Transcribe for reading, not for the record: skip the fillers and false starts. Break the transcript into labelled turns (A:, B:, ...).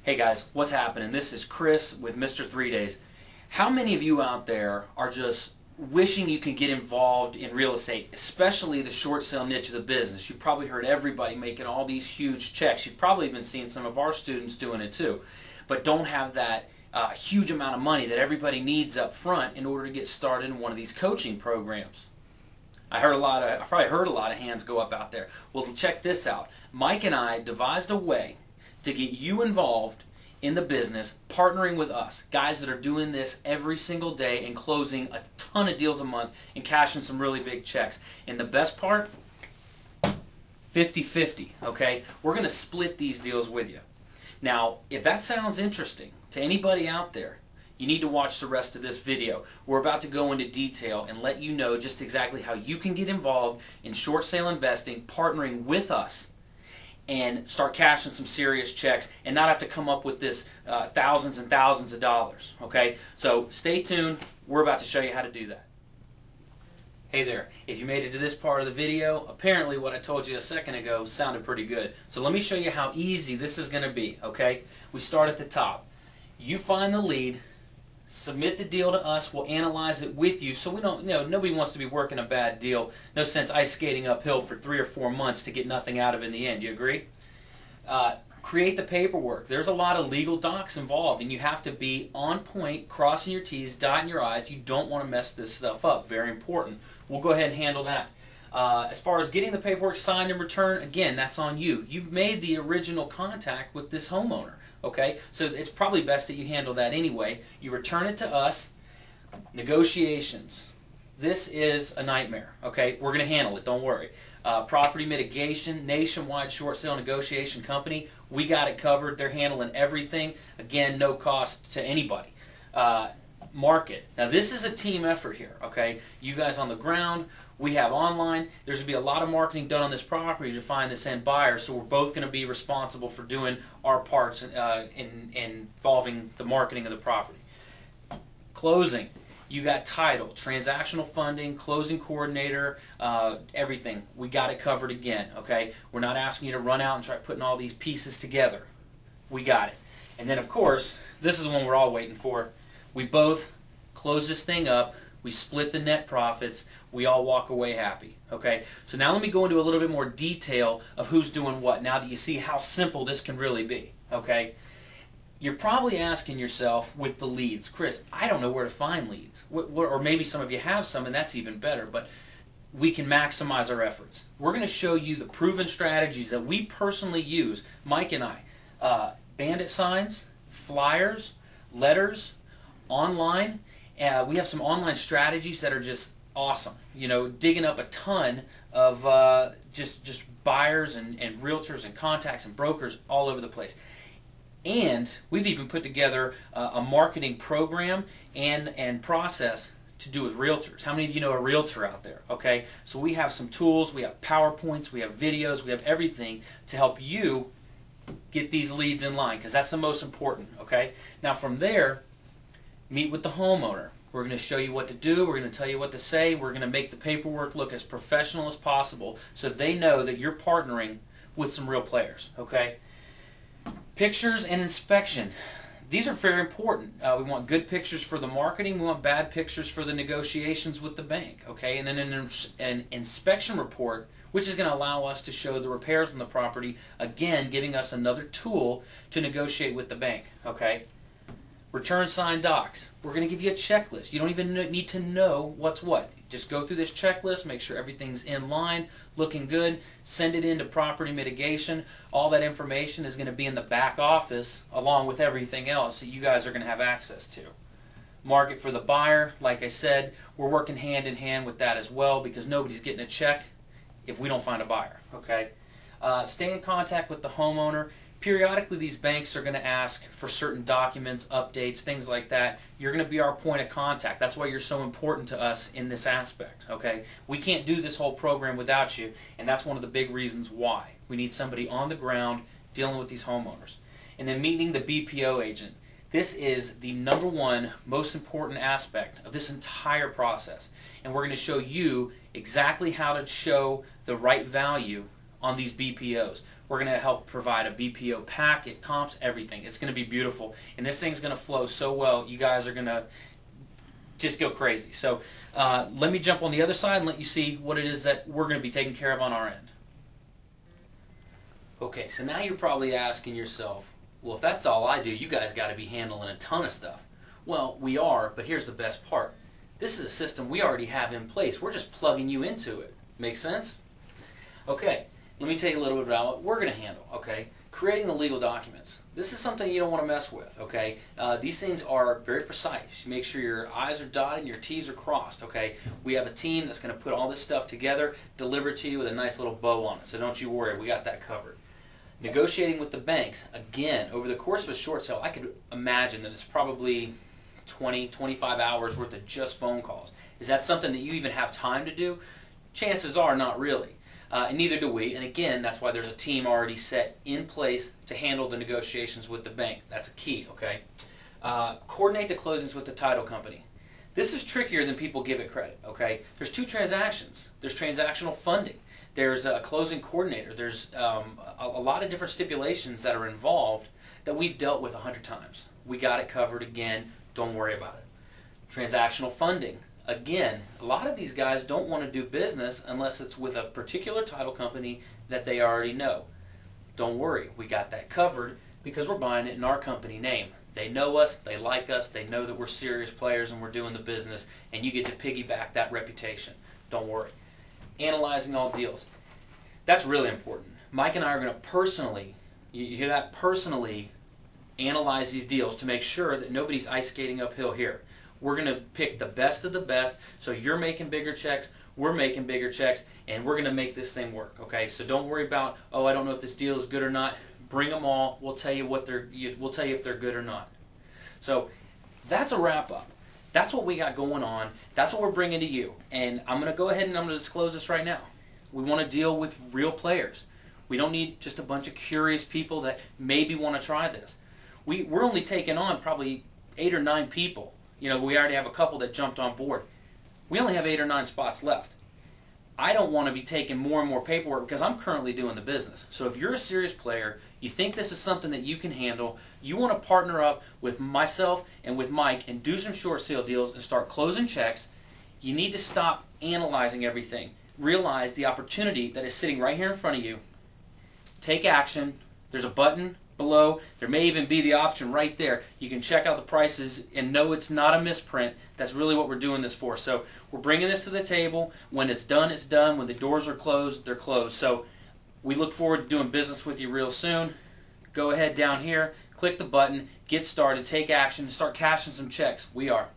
A: Hey guys, what's happening? This is Chris with Mr. 3 Days. How many of you out there are just wishing you could get involved in real estate, especially the short sale niche of the business? You've probably heard everybody making all these huge checks. You've probably been seeing some of our students doing it too, but don't have that huge amount of money that everybody needs up front in order to get started in one of these coaching programs. I probably heard a lot of hands go up out there. Well, check this out. Mike and I devised a way to get you involved in the business, partnering with us, guys that are doing this every single day and closing a ton of deals a month and cashing some really big checks. And the best part, 50-50, okay? We're going to split these deals with you. Now, if that sounds interesting to anybody out there, you need to watch the rest of this video. We're about to go into detail and let you know just exactly how you can get involved in short sale investing, partnering with us, and start cashing some serious checks and not have to come up with this thousands and thousands of dollars. Okay, so stay tuned. We're about to show you how to do that. Hey there, if you made it to this part of the video, apparently what I told you a second ago sounded pretty good. So let me show you how easy this is going to be. Okay, we start at the top. You find the lead, submit the deal to us, we'll analyze it with you, so we don't, nobody wants to be working a bad deal. No sense ice skating uphill for 3 or 4 months to get nothing out of it in the end. You agree? Create the paperwork. There's a lot of legal docs involved, and you have to be on point, crossing your T's, dotting your I's. You don't want to mess this stuff up. Very important. We'll go ahead and handle that. As far as getting the paperwork signed and returned, again, that's on you. You've made the original contact with this homeowner. Okay, so it's probably best that you handle that anyway. You return it to us. Negotiations. This is a nightmare. Okay, we're going to handle it. Don't worry. Property mitigation, nationwide short sale negotiation company. We got it covered. They're handling everything. Again, no cost to anybody. Market. Now this is a team effort here. Okay, you guys on the ground. We have online. There's going to be a lot of marketing done on this property to find this end buyer, so we're both going to be responsible for doing our parts involving the marketing of the property. Closing. You got title, transactional funding, closing coordinator, everything. We got it covered again, okay? We're not asking you to run out and try putting all these pieces together. We got it. And then, of course, this is the one we're all waiting for. We both close this thing up. We split the net profits. We all walk away happy. Okay? So now let me go into a little bit more detail of who's doing what now that you see how simple this can really be. Okay? You're probably asking yourself with the leads, Chris, I don't know where to find leads. Or maybe some of you have some, and that's even better. But we can maximize our efforts. We're going to show you the proven strategies that we personally use, Mike and I. Bandit signs, flyers, letters, online. We have some online strategies that are just awesome. You know, digging up a ton of just buyers and realtors and contacts and brokers all over the place. And we've even put together a marketing program and process to do with realtors. How many of you know a realtor out there? Okay, so we have some tools, we have PowerPoints, we have videos, we have everything to help you get these leads in line, because that's the most important. Okay, now from there, meet with the homeowner. We're going to show you what to do. We're going to tell you what to say. We're going to make the paperwork look as professional as possible so they know that you're partnering with some real players. Okay? Pictures and inspection. These are very important. We want good pictures for the marketing. We want bad pictures for the negotiations with the bank. Okay? And then an inspection report, which is going to allow us to show the repairs on the property, again, giving us another tool to negotiate with the bank. Okay? Return signed docs. We're going to give you a checklist. You don't even need to know what's what. Just go through this checklist, make sure everything's in line, looking good, send it into property mitigation. All that information is going to be in the back office along with everything else that you guys are going to have access to. Market for the buyer, like I said, we're working hand in hand with that as well, because nobody's getting a check if we don't find a buyer. Okay? Stay in contact with the homeowner. Periodically, these banks are going to ask for certain documents, updates, things like that. You're going to be our point of contact. That's why you're so important to us in this aspect. Okay? We can't do this whole program without you, and that's one of the big reasons why. We need somebody on the ground dealing with these homeowners. And then meeting the BPO agent. This is the #1 most important aspect of this entire process. And we're going to show you exactly how to show the right value on these BPOs. We're going to help provide a BPO packet, comps, everything. It's going to be beautiful. And this thing's going to flow so well, you guys are going to just go crazy. So let me jump on the other side and let you see what it is that we're going to be taking care of on our end. Okay, so now you're probably asking yourself, well, if that's all I do, you guys got to be handling a ton of stuff. Well, we are, but here's the best part. This is a system we already have in place. We're just plugging you into it. Make sense? Okay, let me tell you a little bit about what we're going to handle, okay? Creating the legal documents. This is something you don't want to mess with, okay? These things are very precise. You make sure your I's are dotted and your T's are crossed, okay? We have a team that's going to put all this stuff together, deliver it to you with a nice little bow on it, so don't you worry, we got that covered. Negotiating with the banks, again, over the course of a short sale, I could imagine that it's probably 20, 25 hours worth of just phone calls. Is that something that you even have time to do? Chances are not really. And neither do we. And again, that's why there's a team already set in place to handle the negotiations with the bank. That's a key, okay? Coordinate the closings with the title company. This is trickier than people give it credit, okay? There's two transactions. There's transactional funding. There's a closing coordinator. There's a lot of different stipulations that are involved that we've dealt with 100 times. We got it covered again. Don't worry about it. Transactional funding. Again, a lot of these guys don't want to do business unless it's with a particular title company that they already know. Don't worry. We got that covered because we're buying it in our company name. They know us, they like us, they know that we're serious players and we're doing the business, and you get to piggyback that reputation. Don't worry. Analyzing all deals. That's really important. Mike and I are going to personally, you hear that, personally analyze these deals to make sure that nobody's ice skating uphill here. We're going to pick the best of the best, so you're making bigger checks, we're making bigger checks, and we're going to make this thing work, okay? So don't worry about, oh, I don't know if this deal is good or not. Bring them all. We'll tell you we'll tell you if they're good or not. So that's a wrap up. That's what we got going on. That's what we're bringing to you. And I'm going to go ahead and I'm going to disclose this right now. We want to deal with real players. We don't need just a bunch of curious people that maybe want to try this. We're only taking on probably 8 or 9 people. You know, we already have a couple that jumped on board. We only have 8 or 9 spots left. I don't want to be taking more and more paperwork because I'm currently doing the business. So if you're a serious player, you think this is something that you can handle, you want to partner up with myself and with Mike and do some short sale deals and start closing checks, you need to stop analyzing everything. Realize the opportunity that is sitting right here in front of you. Take action. There's a button below. There may even be the option right there. You can check out the prices and know it's not a misprint. That's really what we're doing this for. So we're bringing this to the table. When it's done, it's done. When the doors are closed, they're closed. So we look forward to doing business with you real soon. Go ahead down here, click the button, get started, take action, start cashing some checks. We are.